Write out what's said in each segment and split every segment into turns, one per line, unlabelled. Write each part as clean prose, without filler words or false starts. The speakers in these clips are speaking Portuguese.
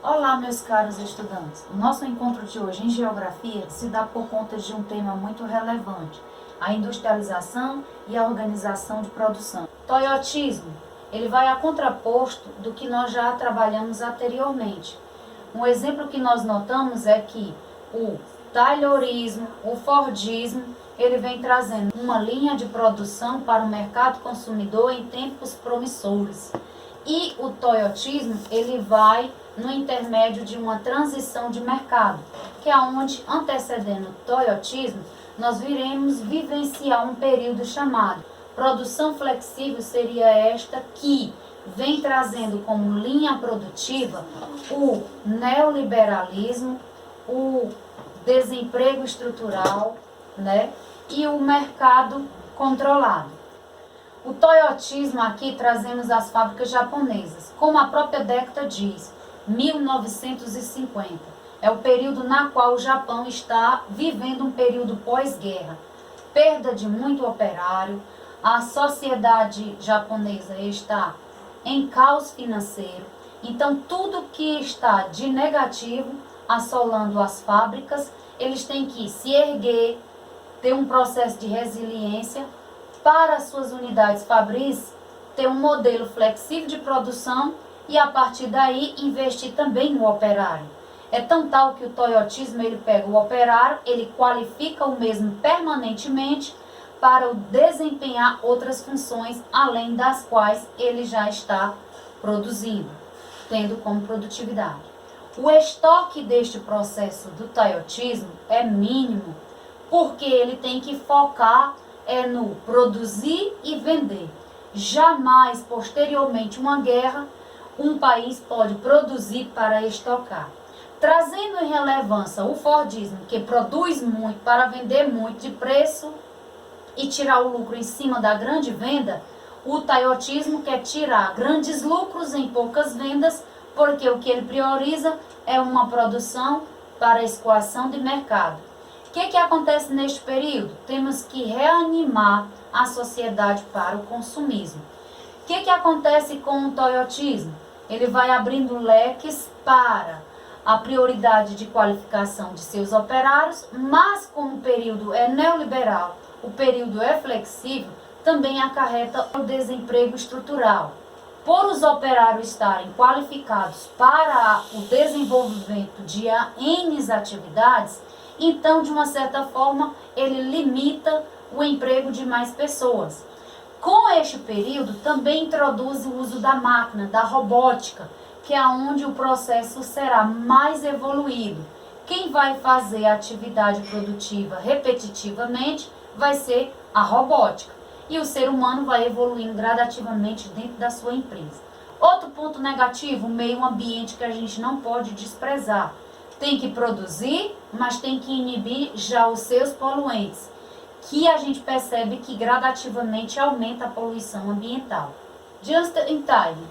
Olá, meus caros estudantes. O nosso encontro de hoje em Geografia se dá por conta de um tema muito relevante, a industrialização e a organização de produção. Toyotismo, ele vai a contraposto do que nós já trabalhamos anteriormente. Um exemplo que nós notamos é que o Taylorismo, o Fordismo, ele vem trazendo uma linha de produção para o mercado consumidor em tempos promissores. E o Toyotismo, ele vai no intermédio de uma transição de mercado, que é onde, antecedendo o Toyotismo, nós viremos vivenciar um período chamado produção flexível. Seria esta que vem trazendo como linha produtiva o neoliberalismo, o desemprego estrutural, e o mercado controlado. O Toyotismo aqui trazemos as fábricas japonesas, como a própria década diz, 1950. É o período na qual o Japão está vivendo um período pós-guerra. Perda de muito operário, a sociedade japonesa está em caos financeiro. Então, tudo que está de negativo assolando as fábricas, eles têm que se erguer, ter um processo de resiliência para as suas unidades fabris, ter um modelo flexível de produção e a partir daí investir também no operário. É tão tal que o Toyotismo, ele pega o operário, ele qualifica o mesmo permanentemente para desempenhar outras funções além das quais ele já está produzindo, tendo como produtividade. O estoque deste processo do Toyotismo é mínimo, porque ele tem que focar no produzir e vender. Jamais, posteriormente uma guerra, um país pode produzir para estocar. Trazendo em relevância o Fordismo, que produz muito para vender muito de preço e tirar o lucro em cima da grande venda, o Toyotismo quer tirar grandes lucros em poucas vendas, porque o que ele prioriza é uma produção para escoação de mercado. O que acontece neste período? Temos que reanimar a sociedade para o consumismo. O que acontece com o Toyotismo? Ele vai abrindo leques para a prioridade de qualificação de seus operários, mas como o período é neoliberal, o período é flexível, também acarreta o desemprego estrutural. Por os operários estarem qualificados para o desenvolvimento de N atividades, então, de uma certa forma, ele limita o emprego de mais pessoas. Com este período, também introduz o uso da máquina, da robótica, que é onde o processo será mais evoluído. Quem vai fazer a atividade produtiva repetitivamente vai ser a robótica. E o ser humano vai evoluindo gradativamente dentro da sua empresa. Outro ponto negativo, o meio ambiente, que a gente não pode desprezar. Tem que produzir, mas tem que inibir já os seus poluentes, que a gente percebe que gradativamente aumenta a poluição ambiental. Just in time.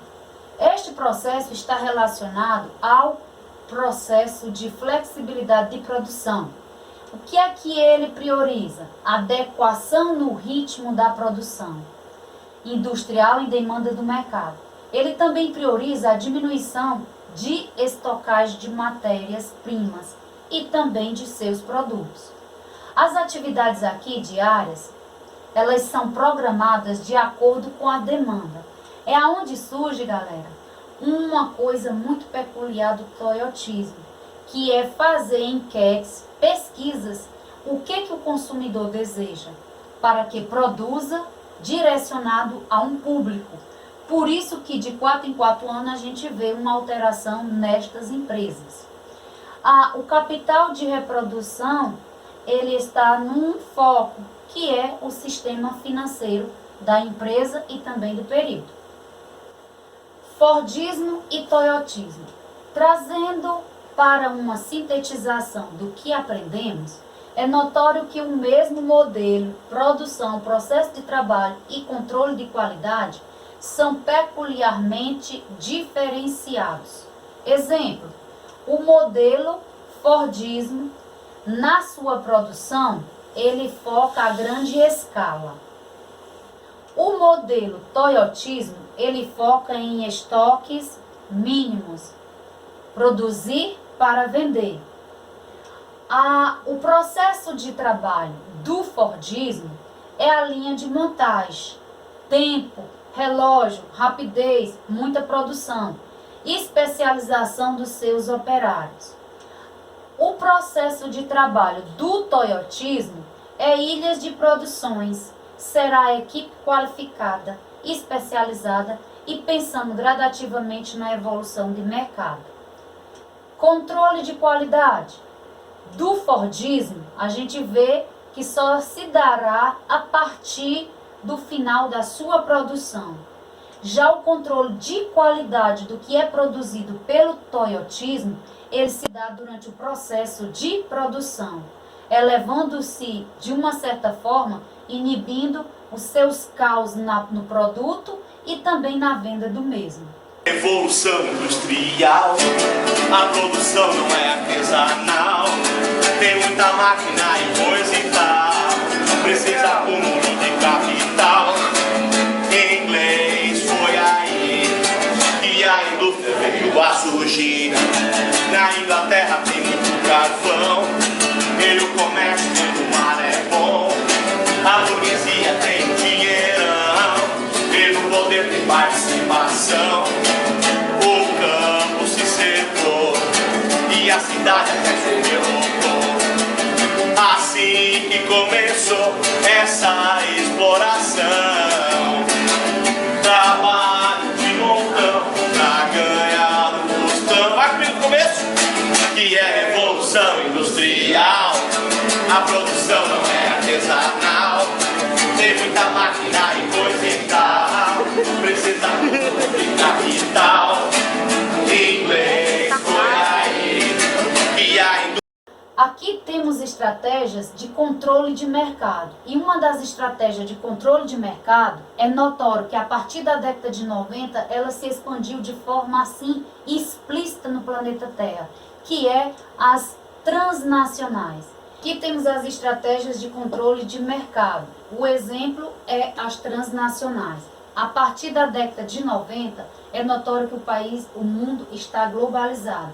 Este processo está relacionado ao processo de flexibilidade de produção. O que é que ele prioriza? Adequação no ritmo da produção industrial em demanda do mercado. Ele também prioriza a diminuição de estocagem de matérias-primas e também de seus produtos. As atividades aqui diárias, elas são programadas de acordo com a demanda. É aonde surge, galera, uma coisa muito peculiar do Toyotismo, que é fazer enquetes, pesquisas, o que o consumidor deseja, para que produza direcionado a um público. Por isso que de 4 em 4 anos a gente vê uma alteração nestas empresas. O capital de reprodução, ele está num foco, que é o sistema financeiro da empresa e também do período. Fordismo e Toyotismo. Trazendo para uma sintetização do que aprendemos, é notório que o mesmo modelo, produção, processo de trabalho e controle de qualidade são peculiarmente diferenciados. Exemplo, o modelo Fordismo, na sua produção, ele foca a grande escala. O modelo Toyotismo, ele foca em estoques mínimos. produzir para vender. O processo de trabalho do Fordismo é a linha de montagem, tempo, relógio, rapidez, muita produção, especialização dos seus operários. O processo de trabalho do Toyotismo é ilhas de produções, será a equipe qualificada, especializada e pensando gradativamente na evolução de mercado. Controle de qualidade. Do Fordismo, a gente vê que só se dará a partir do final da sua produção. Já o controle de qualidade do que é produzido pelo Toyotismo, ele se dá durante o processo de produção, elevando-se, de uma certa forma, inibindo os seus caos no produto e também na venda do mesmo.
Evolução industrial, a produção não é artesanal, tem muita máquina e coisa e tal, precisa acúmulo de capital. Em inglês foi aí que a indústria veio a surgir. Na Inglaterra tem muito carvão, e o comércio do mar é bom, a burguesia tem dinheirão, e no poder tem participação. O campo se secou e a cidade até se derrubou. Assim que começou essa exploração, trabalho de montão pra ganhar no tostão. Vai comigo no começo, que é revolução industrial. A produção não é artesanal, tem muita máquina e coisa e tal, precisa de capital. Inglês foi aí que a indústria...
Aqui temos estratégias de controle de mercado. E uma das estratégias de controle de mercado é notório que a partir da década de 90 ela se expandiu de forma assim explícita no planeta Terra, que é as transnacionais. Aqui temos as estratégias de controle de mercado. O exemplo é as transnacionais. A partir da década de 90 é notório que o mundo está globalizado.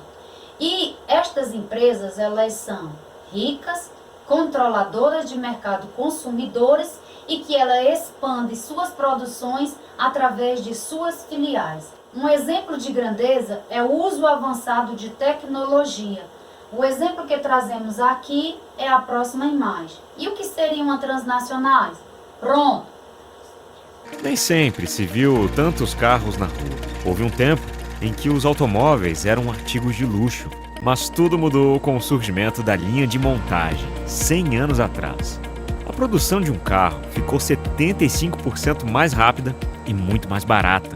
E estas empresas, elas são ricas, controladoras de mercado, consumidores, e que ela expande suas produções através de suas filiais. Um exemplo de grandeza é o uso avançado de tecnologia. O exemplo que trazemos aqui é a próxima imagem. E o que seriam as transnacionais? Pronto!
Nem sempre se viu tantos carros na rua. Houve um tempo em que os automóveis eram artigos de luxo, mas tudo mudou com o surgimento da linha de montagem, 100 anos atrás. A produção de um carro ficou 75% mais rápida e muito mais barata.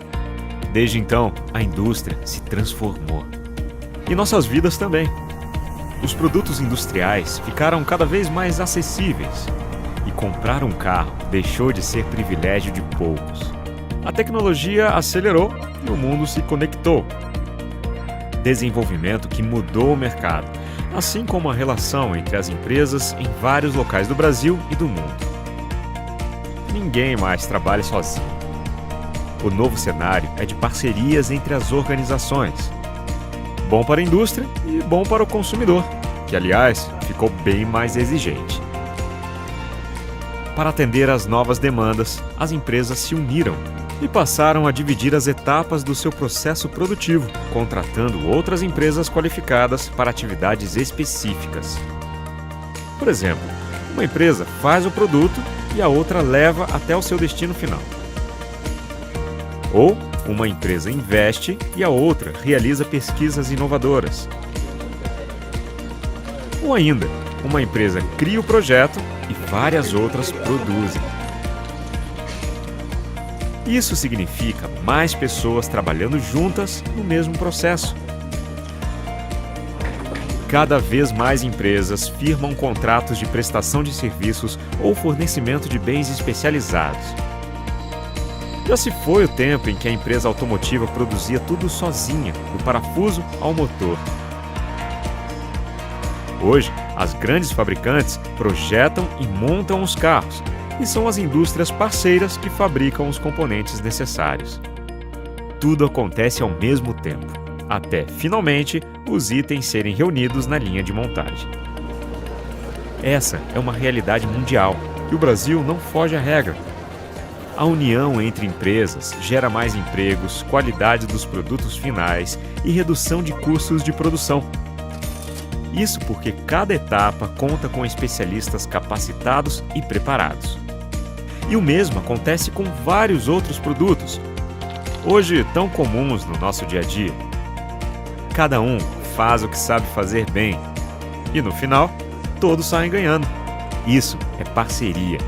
Desde então, a indústria se transformou. E nossas vidas também. Os produtos industriais ficaram cada vez mais acessíveis. E comprar um carro deixou de ser privilégio de poucos. A tecnologia acelerou e o mundo se conectou. Desenvolvimento que mudou o mercado, assim como a relação entre as empresas em vários locais do Brasil e do mundo. Ninguém mais trabalha sozinho. O novo cenário é de parcerias entre as organizações. Bom para a indústria e bom para o consumidor, que, aliás, ficou bem mais exigente. Para atender às novas demandas, as empresas se uniram e passaram a dividir as etapas do seu processo produtivo, contratando outras empresas qualificadas para atividades específicas. Por exemplo, uma empresa faz o produto e a outra leva até o seu destino final. Ou uma empresa investe e a outra realiza pesquisas inovadoras. Ou ainda, uma empresa cria o projeto e várias outras produzem. Isso significa mais pessoas trabalhando juntas no mesmo processo. Cada vez mais empresas firmam contratos de prestação de serviços ou fornecimento de bens especializados. Já se foi o tempo em que a empresa automotiva produzia tudo sozinha, do parafuso ao motor. Hoje, as grandes fabricantes projetam e montam os carros, e são as indústrias parceiras que fabricam os componentes necessários. Tudo acontece ao mesmo tempo, até, finalmente, os itens serem reunidos na linha de montagem. Essa é uma realidade mundial e o Brasil não foge à regra. A união entre empresas gera mais empregos, qualidade dos produtos finais e redução de custos de produção. Isso porque cada etapa conta com especialistas capacitados e preparados. E o mesmo acontece com vários outros produtos, hoje tão comuns no nosso dia a dia. Cada um faz o que sabe fazer bem e, no final, todos saem ganhando. Isso é parceria.